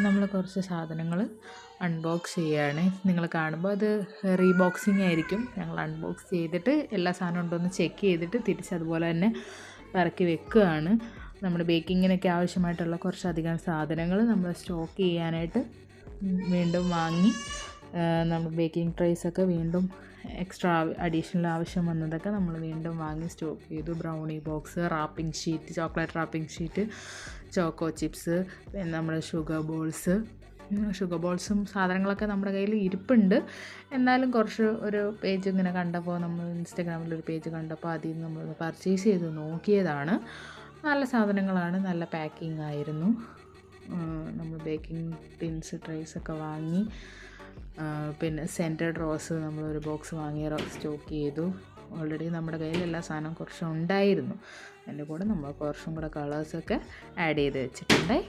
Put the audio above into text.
നമ്മൾ കുറച്ച് സാധനങ്ങൾ അൺബോക്സ് ചെയ്യുകയാണ്. നിങ്ങൾ കാണുമ്പോൾ അത് റീബോക്സിങ് ആയിരിക്കും. ഞങ്ങൾ അൺബോക്സ് ചെയ്തിട്ട് എല്ലാ സാധനവും ഉണ്ടോയെന്ന് ചെക്ക് ചെയ്തിട്ട് തിരിച്ചതുപോലെ തന്നെ ഇറക്കി വെക്കുകയാണ്. നമ്മുടെ ബേക്കിങ്ങിനൊക്കെ ആവശ്യമായിട്ടുള്ള കുറച്ചധികം സാധനങ്ങൾ നമ്മൾ സ്റ്റോക്ക് ചെയ്യാനായിട്ട് വീണ്ടും വാങ്ങി. നമ്മൾ ബേക്കിംഗ് ട്രേസൊക്കെ വീണ്ടും എക്സ്ട്രാ അഡീഷണൽ ആവശ്യം വന്നതൊക്കെ നമ്മൾ വീണ്ടും വാങ്ങി സ്റ്റോക്ക് ചെയ്തു. Brownie box, wrapping sheet, chocolate wrapping sheet, choco chips, പിന്നെ നമ്മുടെ ഷുഗർ ബോൾസും സാധനങ്ങളൊക്കെ നമ്മുടെ കയ്യിൽ ഇരിപ്പുണ്ട്. എന്നാലും കുറച്ച് ഒരു പേജ് ഇങ്ങനെ കണ്ടപ്പോൾ, നമ്മൾ ഇൻസ്റ്റാഗ്രാമിലൊരു പേജ് കണ്ടപ്പോൾ അതിൽ നിന്ന് നമ്മൾ പർച്ചേസ് ചെയ്ത് നോക്കിയതാണ്. നല്ല സാധനങ്ങളാണ്, നല്ല പാക്കിംഗ് ആയിരുന്നു. നമ്മൾ ബേക്കിംഗ് ടിൻസ് ട്രേസൊക്കെ വാങ്ങി. പിന്നെ സെൻറ്റഡ് റോസ് നമ്മളൊരു ബോക്സ് വാങ്ങി സ്റ്റോക്ക് ചെയ്തു. ഓൾറെഡി നമ്മുടെ കയ്യിൽ എല്ലാ സാധനവും കുറച്ചുണ്ടായിരുന്നു. അതിൻ്റെ കൂടെ നമ്മൾ കുറച്ചും കൂടെ കളേഴ്സൊക്കെ ആഡ് ചെയ്ത് വെച്ചിട്ടുണ്ടായി.